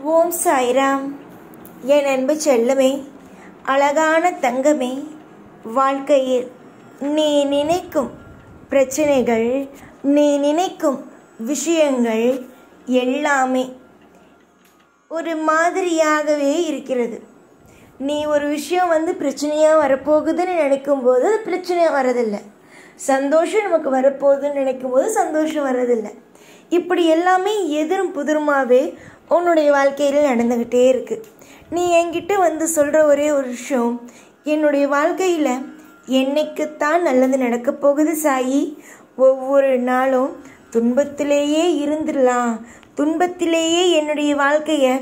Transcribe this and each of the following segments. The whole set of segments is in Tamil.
ஓம் சாய்ராம். என் அன்பு செல்லமே, அழகான தங்கமே, வாழ்க்கையில் நீ நினைக்கும் பிரச்சனைகள், நீ நினைக்கும் விஷயங்கள் எல்லாமே ஒரு மாதிரியாகவே இருக்கிறது. நீ ஒரு விஷயம் பிரச்சனையாக வரப்போகுதுன்னு நினைக்கும்போது அது பிரச்சனையாக வரதில்லை. சந்தோஷம் நமக்கு வரப்போகுதுன்னு நினைக்கும்போது சந்தோஷம் வரதில்லை. இப்படி எல்லாமே எதிரும் புதிருமாகவே உன்னுடைய வாழ்க்கையில் நடந்துக்கிட்டே இருக்குது. நீ என்கிட்ட சொல்கிற ஒரே ஒரு விஷயம், என்னுடைய வாழ்க்கையில் என்னைக்குத்தான் நல்லது நடக்கப் போகுது சாயி, ஒவ்வொரு நாளும் துன்பத்திலேயே இருந்துடலாம், துன்பத்திலேயே என்னுடைய வாழ்க்கையை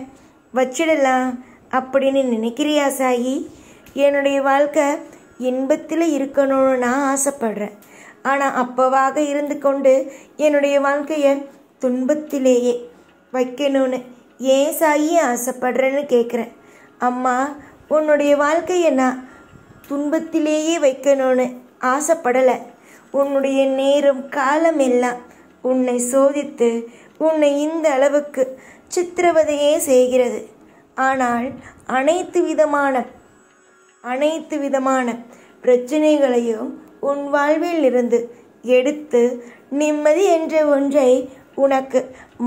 வச்சிடலாம் அப்படின்னு நினைக்கிறியா சாயி? என்னுடைய வாழ்க்கை இன்பத்தில் இருக்கணும்னு நான் ஆசைப்படுறேன். ஆனால் அப்பவாக இருந்து கொண்டு என்னுடைய வாழ்க்கையை துன்பத்திலேயே வைக்கணும்னு ஏன் சாயி ஆசைப்படுறேன்னு கேட்குறேன். அம்மா, உன்னுடைய வாழ்க்கையை நான் துன்பத்திலேயே வைக்கணும்னு ஆசைப்படலை. உன்னுடைய நேரம் காலம் எல்லாம் உன்னை சோதித்து உன்னை இந்த அளவுக்கு சித்திரவதையே செய்கிறது. ஆனால் அனைத்து விதமான பிரச்சனைகளையும் உன் வாழ்வில் இருந்து எடுத்து நிம்மதி என்ற ஒன்றை உனக்கு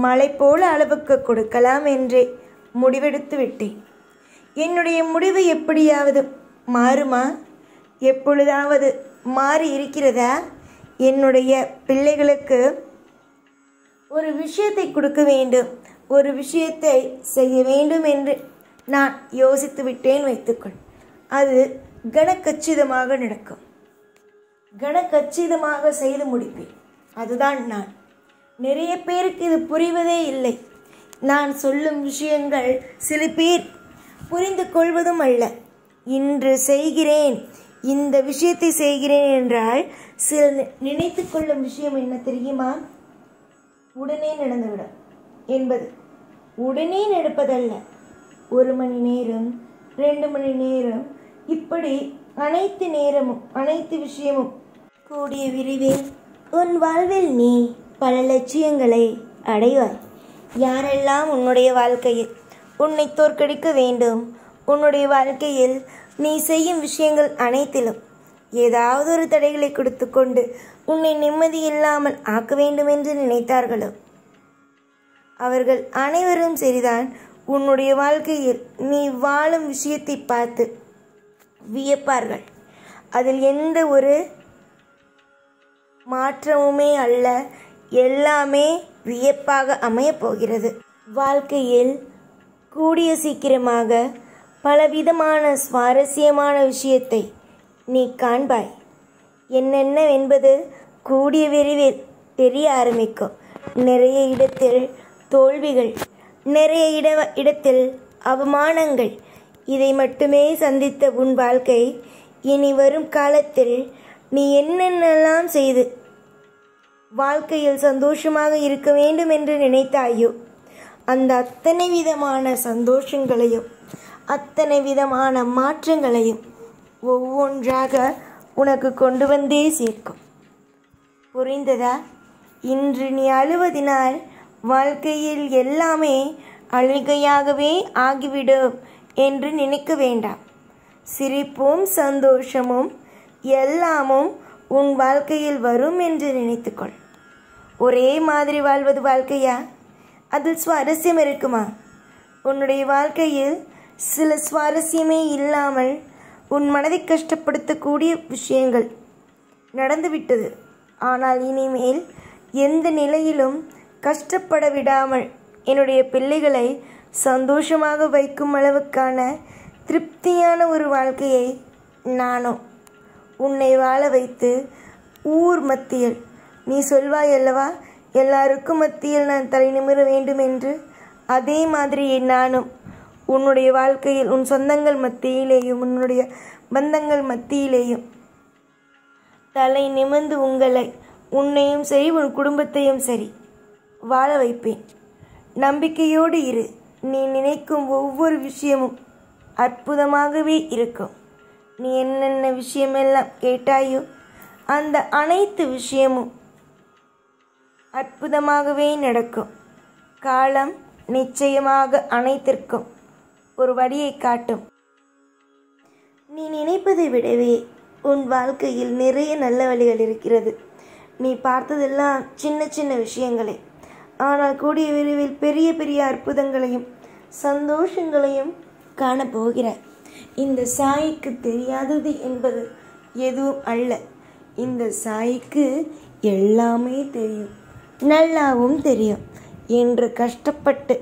மலை போல அளவுக்கு கொடுக்கலாம் என்றே முடிவெடுத்து விட்டேன். என்னுடைய முடிவு எப்படியாவது மாறுமா? எப்பொழுதாவது மாறி இருக்கிறதா? என்னுடைய பிள்ளைகளுக்கு ஒரு விஷயத்தை கொடுக்க வேண்டும், ஒரு விஷயத்தை செய்ய வேண்டும் என்று நான் யோசித்து விட்டேன் வைத்துக்கொள். அது கனக்கச்சிதமாக நடக்கும், கனக்கச்சிதமாக செய்து முடிப்பேன். அதுதான் நான். நிறைய பேருக்கு இது புரிவதே இல்லை. நான் சொல்லும் விஷயங்கள் சில பேர் புரிந்து கொள்வதும் அல்ல. இன்று செய்கிறேன், இந்த விஷயத்தை செய்கிறேன் என்றால் சில நினைத்து கொள்ளும் விஷயம் என்ன தெரியுமா? உடனே நடந்துவிடும் என்பது. உடனே நடப்பதல்ல, 1 மணி நேரம், 2 மணி நேரம், இப்படி அனைத்து நேரமும் அனைத்து விஷயமும் கூடிய விரைவில் உன் வாழ்வில் நீ பல லட்சியங்களை அடைவாய். யாரெல்லாம் உன்னுடைய வாழ்க்கையில் உன்னை தோற்கடிக்க வேண்டும், உன்னுடைய வாழ்க்கையில் நீ செய்யும் விஷயங்கள் அனைத்திலும் ஏதாவது ஒரு தடைகளை கொடுத்து கொண்டு உன்னை நிம்மதி இல்லாமல் ஆக்க வேண்டும் என்று நினைத்தார்களோ அவர்கள் அனைவரும் சரிதான். உன்னுடைய வாழ்க்கையில் நீ வாழும் விஷயத்தை பார்த்து வியப்பார்கள். அதில் எந்த ஒரு மாற்றமுமே அல்ல, எல்லாமே வியப்பாக அமையப் போகிறது. வாழ்க்கையில் கூடிய சீக்கிரமாக பலவிதமான சுவாரஸ்யமான விஷயத்தை நீ காண்பாய். என்னென்னவென்பது கூடிய விரைவில் தெரிய ஆரம்பிக்கும். நிறைய இடத்தில் தோல்விகள், நிறைய இடத்தில் அவமானங்கள், இதை மட்டுமே சந்தித்த உன் வாழ்க்கை இனி வரும் காலத்தில் நீ என்னென்னலாம் செய்து வாழ்க்கையில் சந்தோஷமாக இருக்க வேண்டும் என்று நினைத்தாயோ அந்த அத்தனை விதமான சந்தோஷங்களையும் அத்தனை விதமான மாற்றங்களையும் ஒவ்வொன்றாக உனக்கு கொண்டு வந்தே சேர்க்கும். புரிந்ததா? இன்று நீ அழுவதினால் வாழ்க்கையில் எல்லாமே அழுகையாகவே ஆகிவிடும் என்று நினைக்க வேண்டாம். சிரிப்பும் சந்தோஷமும் எல்லாமும் உன் வாழ்க்கையில் வரும் என்று நினைத்துக்கொள். ஒரே மாதிரி வாழ்வது வாழ்க்கையா? அதில் சுவாரஸ்யம் இருக்குமா? உன்னுடைய வாழ்க்கையில் சில சுவாரஸ்யமே இல்லாமல் உன் மனதை கஷ்டப்படுத்தக்கூடிய விஷயங்கள் நடந்துவிட்டது. ஆனால் இனிமேல் எந்த நிலையிலும் கஷ்டப்பட விடாமல் என்னுடைய பிள்ளைகளை சந்தோஷமாக வைக்கும் அளவுக்கான திருப்தியான ஒரு வாழ்க்கையை நானும் உன்னை வாழ வைத்து ஊர் மத்தியில் நீ சொல்வாய் அல்லவா, எல்லாருக்கும் மத்தியில் நான் தலை நிமிர வேண்டும் என்று. அதே மாதிரி நானும் உன்னுடைய வாழ்க்கையில் உன் சொந்தங்கள் மத்தியிலேயும் உன்னுடைய பந்தங்கள் மத்தியிலேயும் தலை நிமிர்ந்து உன்னையும் சரி உன் குடும்பத்தையும் சரி வாழ வைப்பேன். நம்பிக்கையோடு இரு. நீ நினைக்கும் ஒவ்வொரு விஷயமும் அற்புதமாகவே இருக்கும். நீ என்னென்ன விஷயமெல்லாம் கேட்டாயோ அந்த அனைத்து விஷயமும் அற்புதமாகவே நடக்கும். காலம் நிச்சயமாக அனைத்திற்கும் ஒரு வழியை காட்டும். நீ நினைப்பதை விடவே உன் வாழ்க்கையில் நிறைய நல்ல வழிகள் இருக்கிறது. நீ பார்த்ததெல்லாம் சின்ன சின்ன விஷயங்களே, ஆனால் கூடிய விரைவில் பெரிய பெரிய அற்புதங்களையும் சந்தோஷங்களையும் காணப்போகிறாய். இந்த சாய்க்கு தெரியாதது என்பது எதுவும் அல்ல. இந்த சாய்க்கு எல்லாமே தெரியும், நல்லாவும் தெரியும். என்று கஷ்டப்பட்டு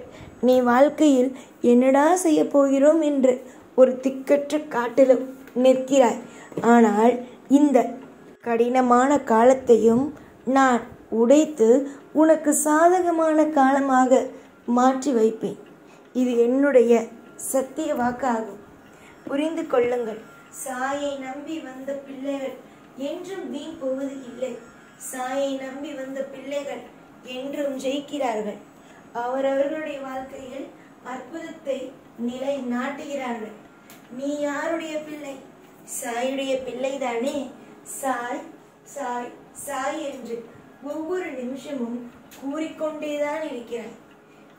நீ வாழ்க்கையில் என்னடா செய்ய போகிறோம் என்று ஒரு திக்கற்ற காட்டிலும் நிற்கிறாய். ஆனால் இந்த கடினமான காலத்தையும் நான் உடைத்து உனக்கு சாதகமான காலமாக மாற்றி வைப்பேன். இது என்னுடைய சத்திய வாக்காகும். புரிந்து கொள்ளுங்கள். சாயை நம்பி வந்த பிள்ளைகள் என்றும் வீண் போவது இல்லை. சாயை நம்பி வந்த பிள்ளைகள் என்றும் ஜெயிக்கிறார்கள். அவரவர்களுடைய வாழ்க்கையில் அற்புதத்தை நிலை நாட்டுகிறார்கள். நீ யாருடைய பிள்ளை? சாயுடைய பிள்ளைதானே. சாய் சாய் சாய் என்று ஒவ்வொரு நிமிஷமும் கூறிக்கொண்டேதான் இருக்கிறாய்.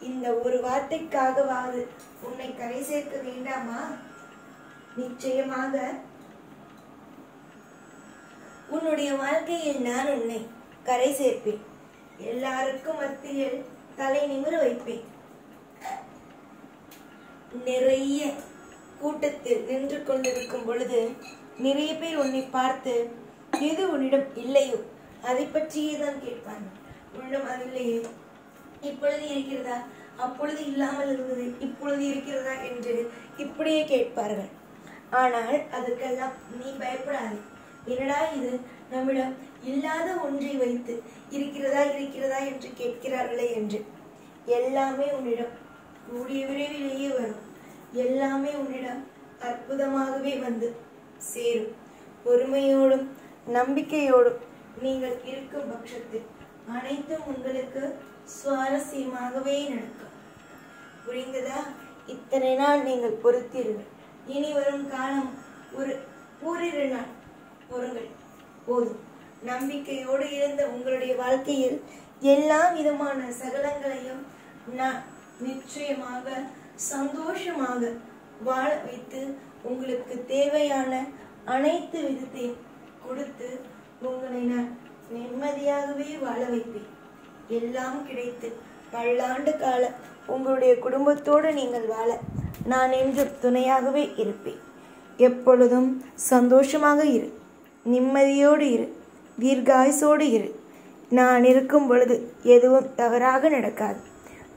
இந்த ஒரு வார்த்தைக்காகவாவது உன்னை கரை சேர்க்க வேண்டாமா? நிச்சயமாக உன்னுடைய வாழ்க்கையில் நான் உன்னை கரை சேர்ப்பேன். எல்லாருக்கும் மத்தியில் தலை நிமிர வைப்பேன். நிறைய கூட்டத்தில் நின்று கொண்டிருக்கும் பொழுது நிறைய பேர் உன்னை பார்த்து எது உன்னிடம் இல்லையோ அதை பற்றியே தான் கேட்பார்கள். உன்னிடம் அது இல்லையே, இப்பொழுது இருக்கிறதா, அப்பொழுது இல்லாமல் இருந்தது, இப்பொழுது இருக்கிறதா என்று இப்படியே கேட்பார்கள். ஆனால் அதுக்கெல்லாம் நீ பயப்படாதே. என்னடா இது, நம்மிடம் இல்லாத ஒன்றை வைத்து இருக்கிறதா இருக்கிறதா என்று கேட்கிறார்களே என்று. எல்லாமே உன்னிடம் கூடிய விரைவிலேயே வரும். எல்லாமே உன்னிடம் அற்புதமாகவே வந்து சேரும். பொறுமையோடும் நம்பிக்கையோடும் நீங்கள் இருக்கும் பட்சத்தில் அனைத்தும் உங்களுக்கு சுவாரஸ்யமாகவே நடக்கும். புரிந்ததா? இத்தனை நாள் நீங்கள் பொறுத்தீர்கள். இனி வரும் காலம் ஒரு ஓரிரு நாள் பொறுங்கள், போதும். நம்பிக்கையோடு இருந்த உங்களுடைய வாழ்க்கையில் எல்லா விதமான சகலங்களையும் நான் நிச்சயமாக சந்தோஷமாக வாழ வைத்து உங்களுக்கு தேவையான அனைத்து விதத்தையும் கொடுத்து உங்களை நான் நிம்மதியாகவே வாழ வைப்பேன். எல்லாம் கிடைத்து பல்லாண்டு கால உங்களுடைய குடும்பத்தோடு நீங்கள் வாழ நான் என்றும் துணையாகவே இருப்பேன். எப்பொழுதும் சந்தோஷமாக இரு, நிம்மதியோடு இரு, தீர்காயுசோடு இரு. நான் இருக்கும் பொழுது எதுவும் தவறாக நடக்காது.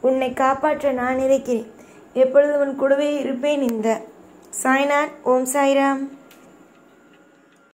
உன்னை காப்பாற்ற நான் இருக்கிறேன். எப்பொழுதும் உன் கூடவே இருப்பேன். இந்த சாய்நாத். ஓம் சாய்ராம்.